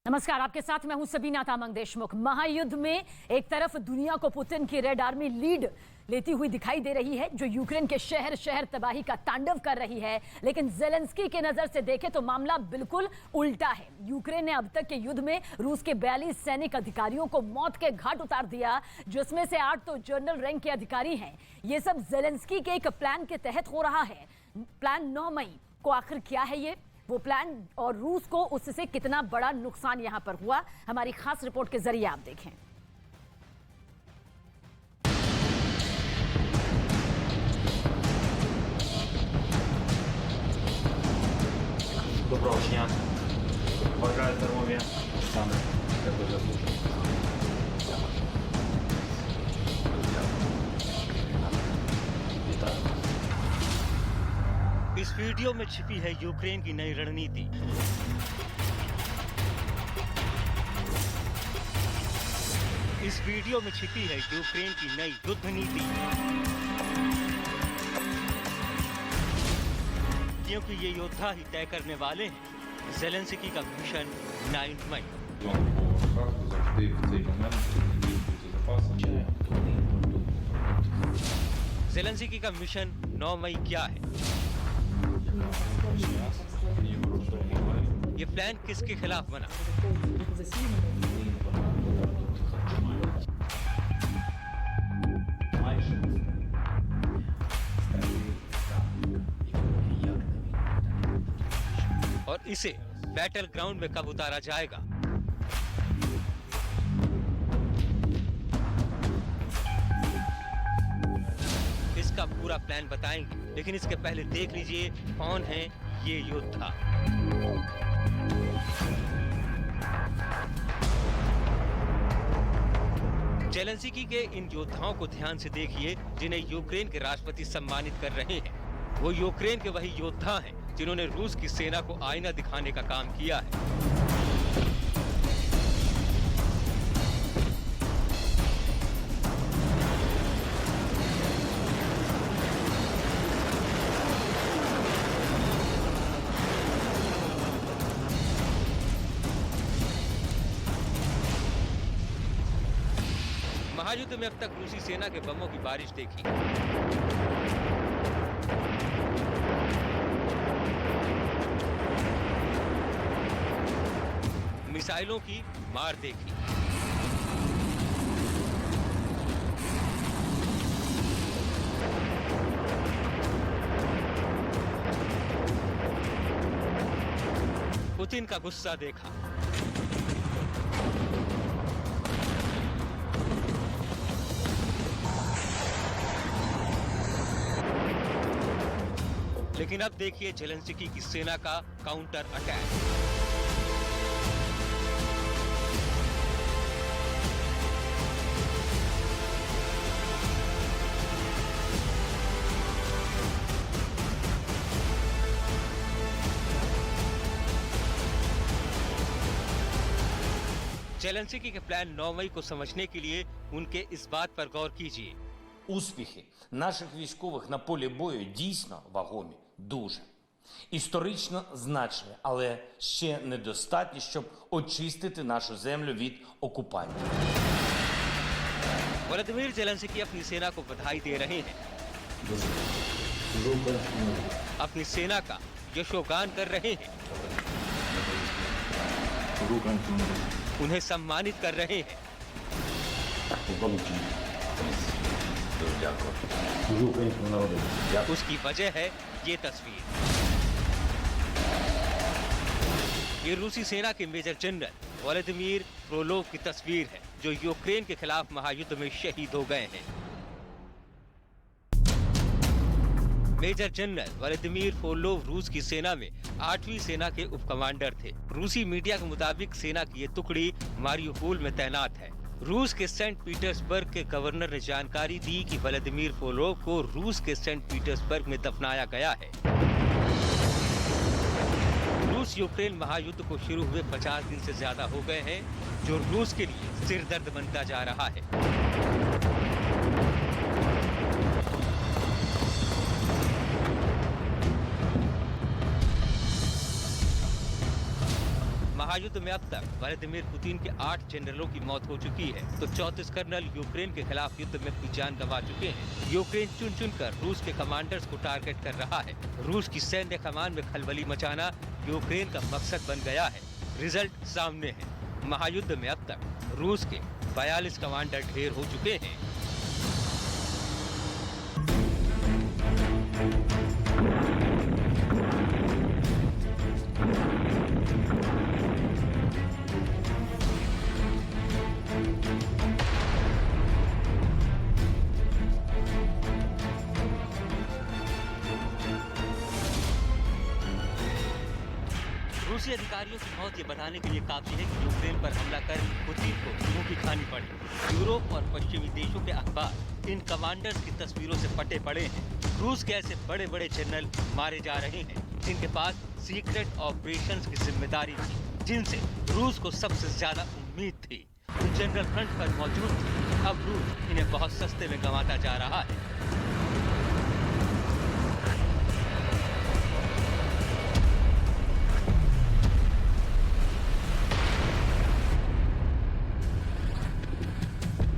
नमस्कार, आपके साथ मैं हूं सबीना तामंग देशमुख। महायुद्ध में एक तरफ दुनिया को पुतिन की रेड आर्मी लीड लेती हुई दिखाई दे रही है, जो यूक्रेन के शहर शहर तबाही का तांडव कर रही है। लेकिन जेलेंस्की के नजर से देखें तो मामला बिल्कुल उल्टा है। यूक्रेन ने अब तक के युद्ध में रूस के 42 सैनिक अधिकारियों को मौत के घाट उतार दिया, जिसमें से 8 तो जनरल रैंक के अधिकारी हैं। ये सब जेलेंस्की के एक प्लान के तहत हो रहा है। प्लान 9 मई को आखिर क्या है ये वो प्लान, और रूस को उससे कितना बड़ा नुकसान यहां पर हुआ, हमारी खास रिपोर्ट के जरिए आप देखें। Доброго дня. Бажаю здоров'я. Саме я дуже слушаю. इस वीडियो में छिपी है यूक्रेन की नई रणनीति। इस वीडियो में छिपी है यूक्रेन की नई युद्ध नीति, क्योंकि ये योद्धा ही तय करने वाले हैं जेलेंस्की का मिशन 9 मई। Завжди в цей момент бути запасом. जेलेंस्की का मिशन 9 मई क्या है? ये प्लान किसके खिलाफ बना? और इसे बैटल ग्राउंड में कब उतारा जाएगा? इसका पूरा प्लान बताएंगे, लेकिन इसके पहले देख लीजिए कौन है ये योद्धा। जेलेंस्की के इन योद्धाओं को ध्यान से देखिए, जिन्हें यूक्रेन के राष्ट्रपति सम्मानित कर रहे हैं। वो यूक्रेन के वही योद्धा हैं जिन्होंने रूस की सेना को आईना दिखाने का काम किया है। महायुद्ध में अब तक रूसी सेना के बमों की बारिश देखी, मिसाइलों की मार देखी, पुतिन का गुस्सा देखा, लेकिन अब देखिए जेलेंस्की की सेना का काउंटर अटैक। जेलेंस्की के प्लान 9 मई को समझने के लिए उनके इस बात पर गौर कीजिए। Успіхи наших військових на полі бою дійсно вагомі, дуже. Історично значні, але ще недостатні, щоб очистити нашу землю від окупантів. व्लादिमीर जेलेंस्की अपनी सेना को बधाई दे रहे हैं, अपनी सेना का यशोगान कर रहे हैं, उन्हें सम्मानित कर रहे हैं। उसकी वजह है ये तस्वीर। ये रूसी सेना के मेजर जनरल व्लादिमीर फ्रोलोव की तस्वीर है, जो यूक्रेन के खिलाफ महायुद्ध में शहीद हो गए हैं। मेजर जनरल व्लादिमीर फ्रोलोव रूस की सेना में 8वीं सेना के उप कमांडर थे। रूसी मीडिया के मुताबिक सेना की ये टुकड़ी मारियोपोल में तैनात है। रूस के सेंट पीटर्सबर्ग के गवर्नर ने जानकारी दी कि व्लादिमीर फ्रोलोव को रूस के सेंट पीटर्सबर्ग में दफनाया गया है। रूस यूक्रेन महायुद्ध को शुरू हुए 50 दिन से ज्यादा हो गए हैं, जो रूस के लिए सिरदर्द बनता जा रहा है। महायुद्ध में अब तक व्लादिमीर पुतिन के 8 जनरलों की मौत हो चुकी है, तो 34 कर्नल यूक्रेन के खिलाफ युद्ध में अपनी जान गंवा चुके हैं। यूक्रेन चुन चुन कर रूस के कमांडर्स को टारगेट कर रहा है। रूस की सैन्य कमान में खलबली मचाना यूक्रेन का मकसद बन गया है। रिजल्ट सामने है। महायुद्ध में अब तक रूस के 42 कमांडर ढेर हो चुके हैं। रूसी अधिकारियों की मौत ये बताने के लिए काफी है कि यूक्रेन पर हमला कर पुतिन को मुंह की खानी पड़ी। यूरोप और पश्चिमी देशों के अखबार इन कमांडर्स की तस्वीरों से पटे पड़े हैं। रूस के ऐसे बड़े बड़े जनरल मारे जा रहे हैं जिनके पास सीक्रेट ऑपरेशंस की जिम्मेदारी थी, जिनसे रूस को सबसे ज्यादा उम्मीद थी। जो जनरल फ्रंट पर मौजूद थे, अब रूस इन्हें बहुत सस्ते में गंवाता जा रहा है।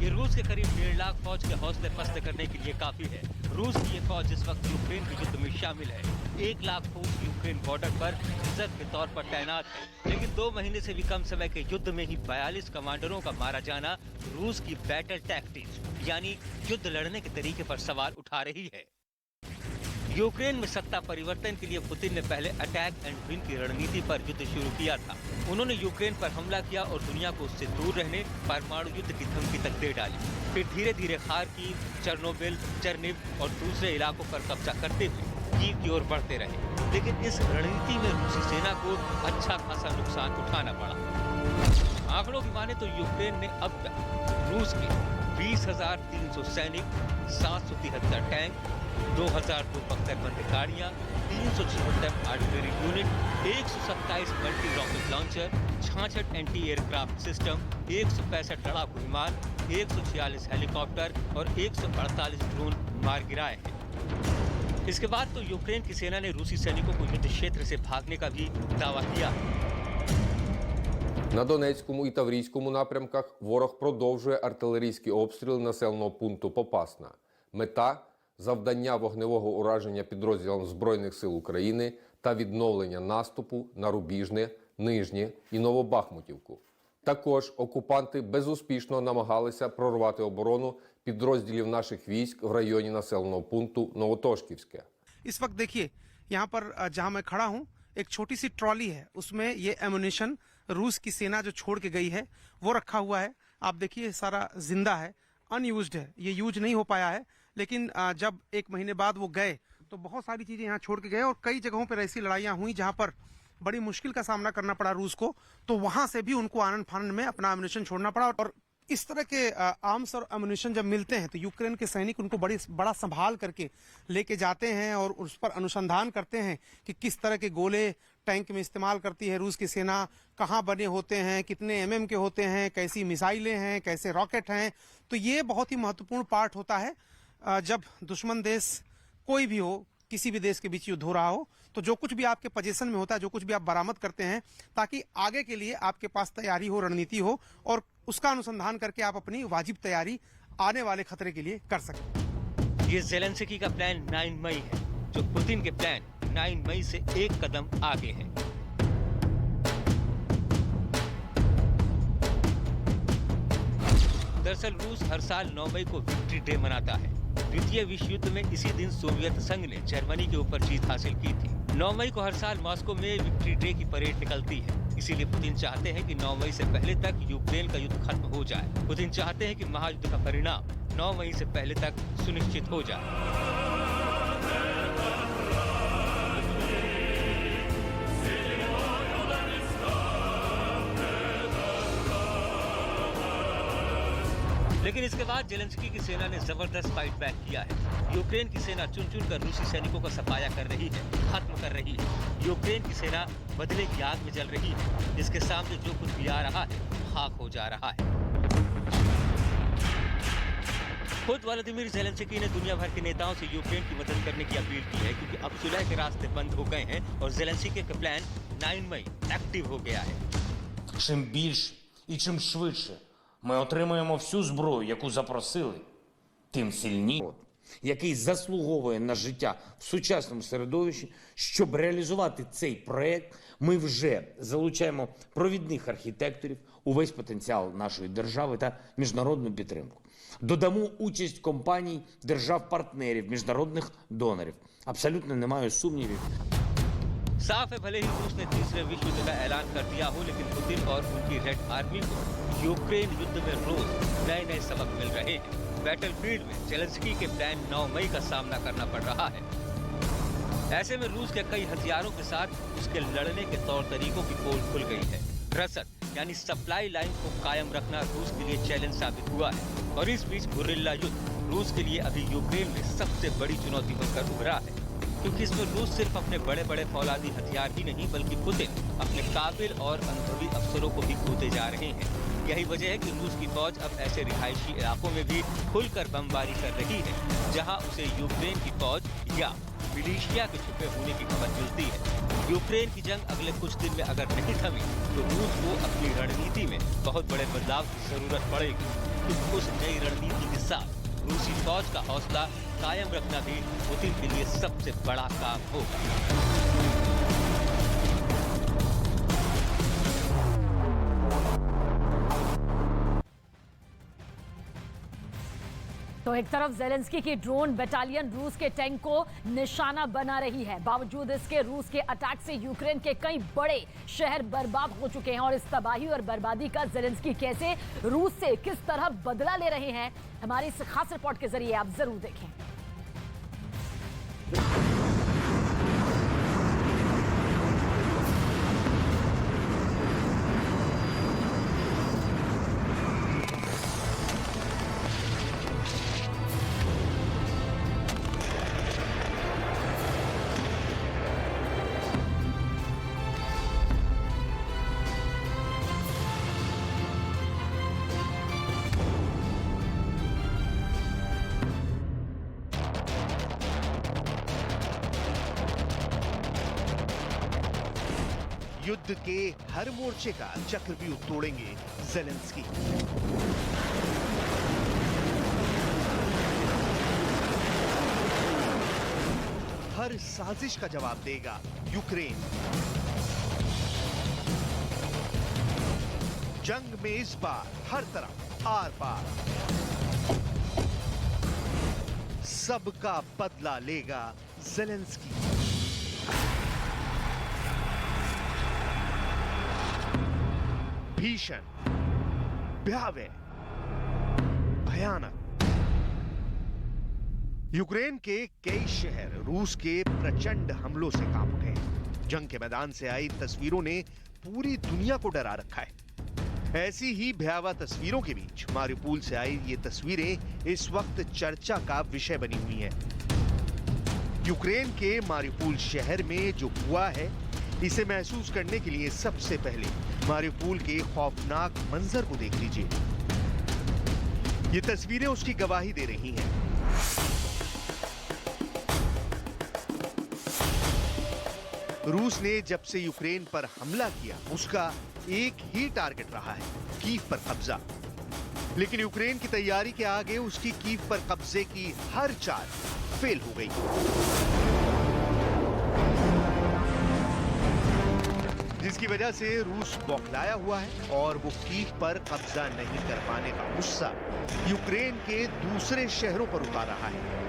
ये रूस के करीब 1.5 लाख फौज के हौसले पस्त करने के लिए काफी है। रूस की ये फौज इस वक्त यूक्रेन के युद्ध में शामिल है। 1 लाख फौज यूक्रेन बॉर्डर पर रिजर्व के तौर पर तैनात है, लेकिन 2 महीने से भी कम समय के युद्ध में ही 42 कमांडरों का मारा जाना रूस की बैटल टैक्टिक्स यानी युद्ध लड़ने के तरीके पर सवाल उठा रही है। यूक्रेन में सत्ता परिवर्तन के लिए पुतिन ने पहले अटैक एंड विन की रणनीति पर युद्ध शुरू किया था। उन्होंने यूक्रेन पर हमला किया और दुनिया को उससे दूर रहने, परमाणु युद्ध की धमकी तक दे डाली। फिर धीरे धीरे खार्किव, चेर्नोबिल, चेर्निव और दूसरे इलाकों पर कब्जा करते हुए कीव की ओर बढ़ते रहे। लेकिन इस रणनीति में रूसी सेना को अच्छा खासा नुकसान उठाना पड़ा। आंकड़ों की माने तो यूक्रेन ने अब तक रूस के 20,300 सैनिक, 773 टैंक, 2,272 बंद गाड़ियां, 376 artillery unit, 127 multi rocket launcher, 66 anti aircraft system, 165 लड़ाकू विमान, 146 हेलीकॉप्टर और 148 ड्रोन मार गिराए हैं। इसके बाद तो यूक्रेन की सेना ने रूसी सैनिकों को युद्ध क्षेत्र से भागने का भी दावा किया। На Донецькому і Таврійському напрямках ворог продовжує артилерійські обстріли населеного пункту Попасна. Мета – завдання вогневого ураження підрозділам Збройних сил України та відновлення наступу на Рубіжне, Нижнє і Новобахмутівку. Також окупанти безуспішно намагалися прорвати оборону підрозділів наших військ в районі населеного пункту Новотошківське. इस वक्त देखिए यहाँ पर जहाँ मैं खड़ा हूँ एक छोटी सी ट्रॉली है, उसमें ये एमुनेशन रूस की सेना जो छोड़ के गई है वो रखा हुआ है। आप देखिए सारा जिंदा है, अनयूज्ड है, ये यूज नहीं हो पाया है। लेकिन जब 1 महीने बाद वो गए तो बहुत सारी चीजें यहाँ छोड़ के गए और कई जगहों पर ऐसी लड़ाइयाँ हुई जहाँ पर बड़ी मुश्किल का सामना करना पड़ा रूस को, तो वहां से भी उनको आनंद फानंद में अपना एमुनेशन छोड़ना पड़ा। और इस तरह के आर्म्स और एमुनेशन जब मिलते हैं तो यूक्रेन के सैनिक उनको बड़ा संभाल करके लेके जाते हैं और उस पर अनुसंधान करते हैं कि किस तरह के गोले टैंक में इस्तेमाल करती है रूस की सेना, कहाँ बने होते हैं, कितने एमएम के होते हैं, कैसी मिसाइलें हैं, कैसे रॉकेट हैं। तो ये बहुत ही महत्वपूर्ण पार्ट होता है जब दुश्मन देश कोई भी हो, किसी भी देश के बीच युद्ध हो रहा हो, तो जो कुछ भी आपके पोजीशन में होता है, जो कुछ भी आप बरामद करते हैं, ताकि आगे के लिए आपके पास तैयारी हो, रणनीति हो और उसका अनुसंधान करके आप अपनी वाजिब तैयारी आने वाले खतरे के लिए कर सकें। ये ज़ेलेंस्की का प्लान 9 मई है, जो पुतिन के प्लान 9 मई से एक कदम आगे है। दरअसल रूस हर साल 9 मई को विक्ट्री डे मनाता है। द्वितीय विश्व युद्ध में इसी दिन सोवियत संघ ने जर्मनी के ऊपर जीत हासिल की थी। 9 मई को हर साल मॉस्को में विक्ट्री डे की परेड निकलती है। इसीलिए पुतिन चाहते हैं कि 9 मई से पहले तक यूक्रेन का युद्ध खत्म हो जाए। पुतिन चाहते हैं कि महायुद्ध का परिणाम 9 मई से पहले तक सुनिश्चित हो जाए। लेकिन इसके बाद ज़ेलेंस्की की सेना ने जबरदस्त फाइट बैक किया है। यूक्रेन की सेना चुन चुन कर रूसी सैनिकों का सफाया कर रही है, खत्म कर रही है। यूक्रेन की सेना बदले की आग में जल रही है। इसके सामने जो कुछ भी आ रहा है खाक हो जा रहा है। खुद व्लादिमीर ज़ेलेंस्की ने दुनिया भर के नेताओं से यूक्रेन की मदद करने की अपील की है, क्योंकि अब सुलह के रास्ते बंद हो गए हैं और ज़ेलेंस्की का प्लान 9 मई एक्टिव हो गया है। Чим більше і чим швидше ми отримаємо всю зброю, яку запросили, тим сильніше, який заслуговує на життя в сучасному середовищі. Щоб реалізувати цей проект, ми вже залучаємо провідних архітекторів, увесь потенціал нашої держави та міжнародну підтримку. Додамо участь компаній, держав-партнерів, міжнародних донорів. Абсолютно немає сумнівів. साफ है, भले ही रूस ने तीसरे विश्व युद्ध का ऐलान कर दिया हो, लेकिन पुतिन और उनकी रेड आर्मी को यूक्रेन युद्ध में रोज नए नए सबक मिल रहे हैं। बैटलफील्ड में जेलेंस्की के प्लान 9 मई का सामना करना पड़ रहा है। ऐसे में रूस के कई हथियारों के साथ उसके लड़ने के तौर तरीकों की पोल खुल गई है। रसद यानी सप्लाई लाइन को कायम रखना रूस के लिए चैलेंज साबित हुआ है। और इस बीच गुरिल्ला युद्ध रूस के लिए अभी यूक्रेन में सबसे बड़ी चुनौती बनकर उभरा है, क्योंकि इसमें रूस सिर्फ अपने बड़े बड़े फौलादी हथियार ही नहीं, बल्कि पुतिन अपने काबिल और अनुभवी अफसरों को भी खोते जा रहे हैं। यही वजह है कि रूस की फौज अब ऐसे रिहायशी इलाकों में भी खुलकर बमबारी कर रही है, जहां उसे यूक्रेन की फौज या मिलिशिया के छुपे होने की खबर मिलती है। यूक्रेन की जंग अगले कुछ दिन में अगर नहीं थमी, तो रूस को अपनी रणनीति में बहुत बड़े बदलाव की जरूरत पड़ेगी। क्योंकि उस नई रणनीति के साथ रूसी फौज का हौसला कायम रखना भी पुतिन के लिए सबसे बड़ा काम होगा। तो एक तरफ जेलेंस्की की ड्रोन बटालियन रूस के टैंक को निशाना बना रही है। बावजूद इसके रूस के अटैक से यूक्रेन के कई बड़े शहर बर्बाद हो चुके हैं। और इस तबाही और बर्बादी का जेलेंस्की कैसे रूस से किस तरह बदला ले रहे हैं, हमारी इस खास रिपोर्ट के जरिए आप जरूर देखें। युद्ध के हर मोर्चे का चक्रव्यूह तोड़ेंगे जेलेंस्की। हर साजिश का जवाब देगा यूक्रेन। जंग में इस बार हर तरफ आर पार सबका बदला लेगा जेलेंस्की। भीषण, भयावह, भयानक। यूक्रेन के कई शहर रूस के प्रचंड हमलों से कांप उठे। जंग के मैदान से आई तस्वीरों ने पूरी दुनिया को डरा रखा है। ऐसी ही भयावह तस्वीरों के बीच मारिउपोल से आई ये तस्वीरें इस वक्त चर्चा का विषय बनी हुई हैं। यूक्रेन के मारिउपोल शहर में जो हुआ है, इसे महसूस करने के लिए सबसे पहले मारिउपोल के खौफनाक मंजर को देख लीजिए। ये तस्वीरें उसकी गवाही दे रही हैं। रूस ने जब से यूक्रेन पर हमला किया, उसका एक ही टारगेट रहा है, कीव पर कब्जा। लेकिन यूक्रेन की तैयारी के आगे उसकी कीव पर कब्जे की हर चाल फेल हो गई, जिसकी वजह से रूस बौखलाया हुआ है और वो कीव पर कब्जा नहीं कर पाने का गुस्सा यूक्रेन के दूसरे शहरों पर उतार रहा है।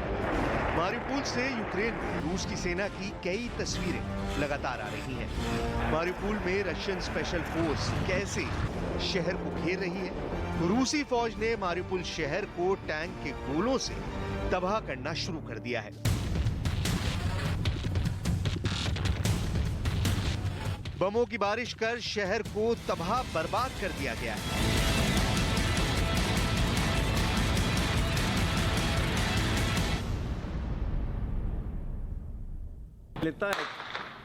मारिउपोल से यूक्रेन में रूस की सेना की कई तस्वीरें लगातार आ रही हैं। मारिउपोल में रशियन स्पेशल फोर्स कैसे शहर को घेर रही है। रूसी फौज ने मारिउपोल शहर को टैंक के गोलों से तबाह करना शुरू कर दिया है। बमों की बारिश कर शहर को तबाह बर्बाद कर दिया गया है।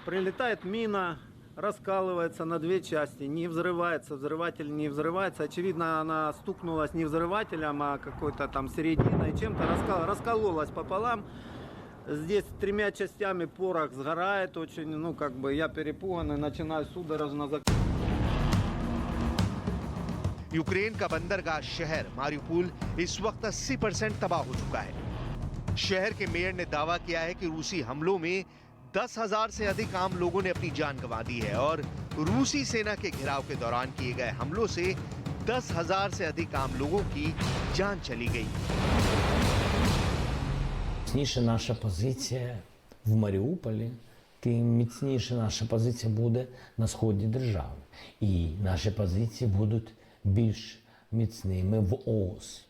Прилетает мина, раскалывается на две части, не взрывается, взрыватель не взрывается. Очевидно, она стукнулась не взрывателем, а какой-то там серединой, чем-то раскололась пополам. Здесь 3 частями порох сгорает очень, я перепуганный, начинаю судорожно यूक्रेन का बंदरगाह शहर मारियुपोल इस वक्त 80% तबाह हो चुका है। शहर के मेयर ने दावा किया है कि रूसी हमलों में 10,000 से अधिक आम लोगों ने अपनी जान गंवा दी है और रूसी सेना के घेराव के दौरान किए गए हमलों से 10,000 से अधिक आम लोगों की जान चली गई। Міцніша наша позиція в Маріуполі, тим міцніша наша позиція буде на сході держави. І наші позиції будуть більш міцними в ООС.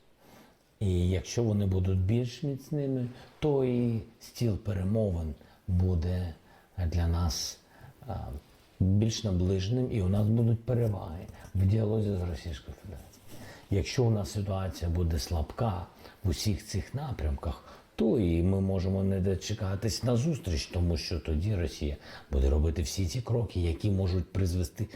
І якщо вони будуть більш міцними, то і стіл перемовин буде для нас більш наближеним, і у нас будуть переваги в діалозі з Російською Федерацією. Якщо у нас ситуація буде слабка в усіх цих напрямках, то і ми можемо не дочекатись на зустріч, тому що тоді Росія буде робити всі ці кроки, які можуть призвести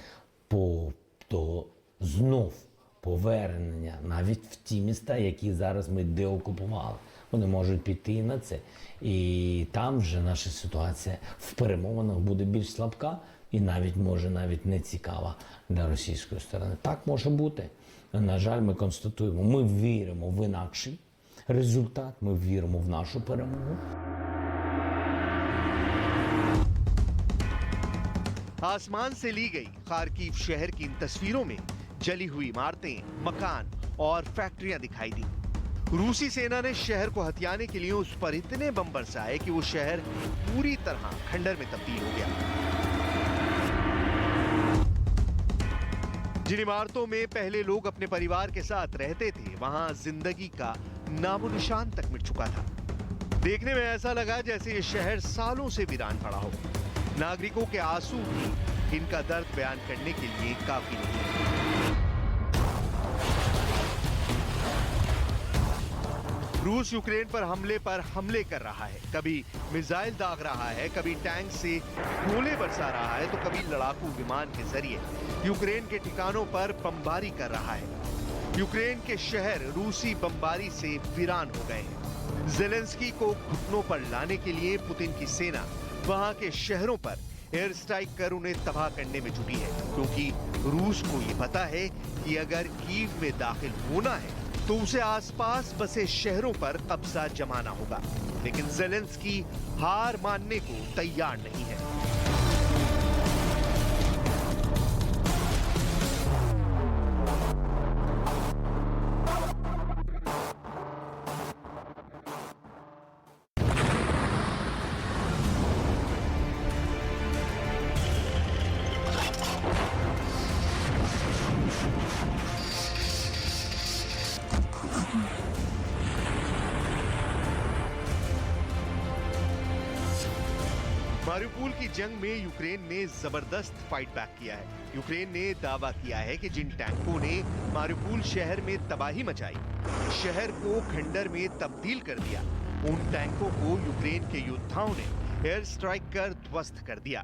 до знов повернення навіть в ті міста, які зараз ми деокупували. Вони можуть піти і на це. І там вже наша ситуація в перемовинах буде більш слабка і навіть не цікава для російської сторони. Так може бути. На жаль, ми констатуємо, ми віримо в інакший результат, ми віримо в нашу перемогу. आसमान से ली गई खार्किव शहर की इन तस्वीरों में जली हुई इमारतें, मकान और फैक्ट्रियां दिखाई दी। रूसी सेना ने शहर को हथियाने के लिए उस पर इतने बम बरसाए कि वो शहर पूरी तरह खंडर में तब्दील हो गया। जिन इमारतों में पहले लोग अपने परिवार के साथ रहते थे, वहां जिंदगी का नामो निशान तक मिट चुका था। देखने में ऐसा लगा जैसे ये शहर सालों से वीरान पड़ा हो। नागरिकों के आंसू भी इनका दर्द बयान करने के लिए काफी नहीं। रूस यूक्रेन पर हमले कर रहा है, कभी मिसाइल दाग रहा है, कभी टैंक से गोले बरसा रहा है, तो कभी लड़ाकू विमान के जरिए यूक्रेन के ठिकानों पर बमबारी कर रहा है। यूक्रेन के शहर रूसी बमबारी से वीरान हो गए हैं। जेलेंस्की को घुटनों पर लाने के लिए पुतिन की सेना वहां के शहरों पर एयर स्ट्राइक कर उन्हें तबाह करने में जुटी है, क्योंकि रूस को ये पता है कि अगर कीव में दाखिल होना है तो उसे आसपास बसे शहरों पर कब्जा जमाना होगा। लेकिन जेलेंस्की हार मानने को तैयार नहीं है। मारियुपोल की जंग में यूक्रेन ने जबरदस्त फाइट बैक किया है। यूक्रेन ने दावा किया है कि जिन टैंकों ने मारियुपोल शहर में तबाही मचाई, शहर को खंडर में तब्दील कर दिया, उन टैंकों को यूक्रेन के योद्धाओं ने एयर स्ट्राइक कर ध्वस्त कर दिया।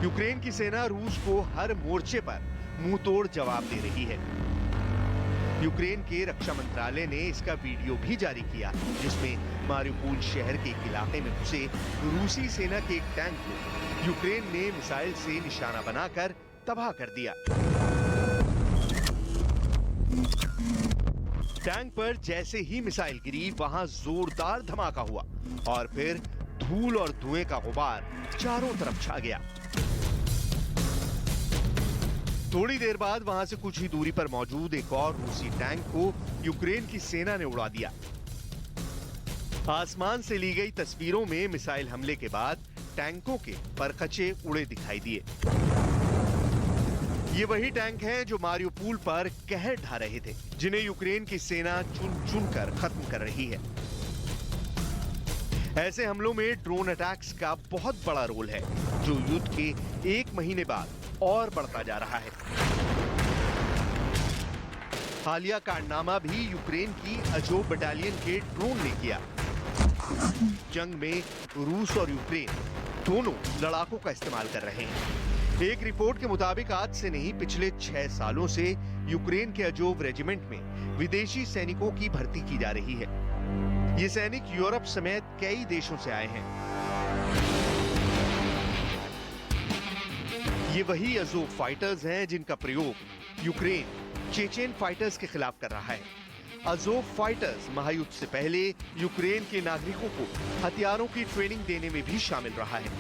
यूक्रेन की सेना रूस को हर मोर्चे पर मुंहतोड़ जवाब दे रही है। यूक्रेन के रक्षा मंत्रालय ने इसका वीडियो भी जारी किया, जिसमें मारियुपोल शहर के एक इलाके में घुसे रूसी सेना के एक टैंक को यूक्रेन ने मिसाइल से निशाना बनाकर तबाह कर दिया। टैंक पर जैसे ही मिसाइल गिरी, वहां जोरदार धमाका हुआ और फिर धूल और धुएं का गुबार चारों तरफ छा गया। थोड़ी देर बाद वहां से कुछ ही दूरी पर मौजूद एक और रूसी टैंक को यूक्रेन की सेना ने उड़ा दिया। आसमान से ली गई तस्वीरों में मिसाइल हमले के बाद टैंकों के परखचे उड़े दिखाई दिए। ये वही टैंक हैं जो मारियुपोल पर कहर ढा रहे थे, जिन्हें यूक्रेन की सेना चुन चुन कर खत्म कर रही है। ऐसे हमलों में ड्रोन अटैक्स का बहुत बड़ा रोल है, जो युद्ध के 1 महीने बाद और बढ़ता जा रहा है। हालिया कारनामा भी यूक्रेन की अजोव बटालियन के ड्रोन ने किया। जंग में रूस और यूक्रेन दोनों लड़ाकों का इस्तेमाल कर रहे हैं। एक रिपोर्ट के मुताबिक आज से नहीं, पिछले 6 सालों से यूक्रेन के अजोव रेजिमेंट में विदेशी सैनिकों की भर्ती की जा रही है। ये सैनिक यूरोप समेत कई देशों से आए हैं। ये वही अजोव फाइटर्स हैं जिनका प्रयोग यूक्रेन चेचेन फाइटर्स के खिलाफ कर रहा है। अज़ोव फाइटर्स महायुद्ध से पहले यूक्रेन के नागरिकों को हथियारों की ट्रेनिंग देने में भी शामिल रहा है।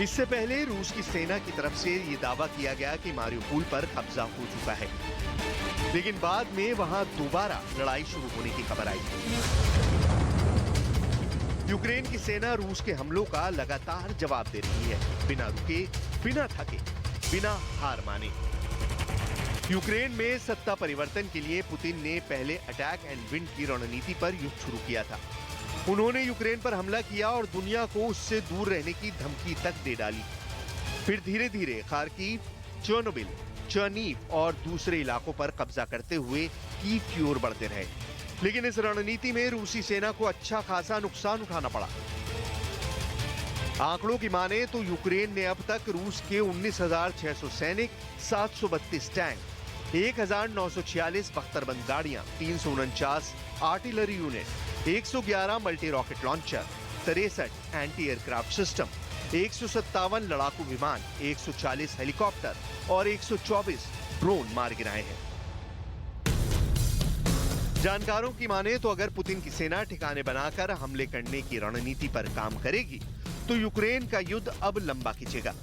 इससे पहले रूस की सेना की तरफ से ये दावा किया गया कि मारियुपोल पर कब्जा हो चुका है, लेकिन बाद में वहां दोबारा लड़ाई शुरू होने की खबर आई। यूक्रेन की सेना रूस के हमलों का लगातार जवाब दे रही है, बिना रुके, बिना थके, बिना हार माने। यूक्रेन में सत्ता परिवर्तन के लिए पुतिन ने पहले अटैक एंड विन की रणनीति पर युद्ध शुरू किया था। उन्होंने यूक्रेन पर हमला किया और दुनिया को उससे दूर रहने की धमकी तक दे डाली। फिर धीरे धीरे खार्किव, चेर्नोबिल, चर्नीव और दूसरे इलाकों पर कब्जा करते हुए कीव की ओर बढ़ते रहे। लेकिन इस रणनीति में रूसी सेना को अच्छा खासा नुकसान उठाना पड़ा। आंकड़ों की माने तो यूक्रेन ने अब तक रूस के 19,600 सैनिक, 732 टैंक, 1,946 बख्तरबंद गाड़ियां, 349 artillery unit, 111 multi rocket launcher, 63 anti aircraft system, 157 लड़ाकू विमान, 140 हेलीकॉप्टर और 124 ड्रोन मार गिराए हैं। जानकारों की माने तो अगर पुतिन की सेना ठिकाने बनाकर हमले करने की रणनीति पर काम करेगी तो यूक्रेन का युद्ध अब लंबा खिंचेगा।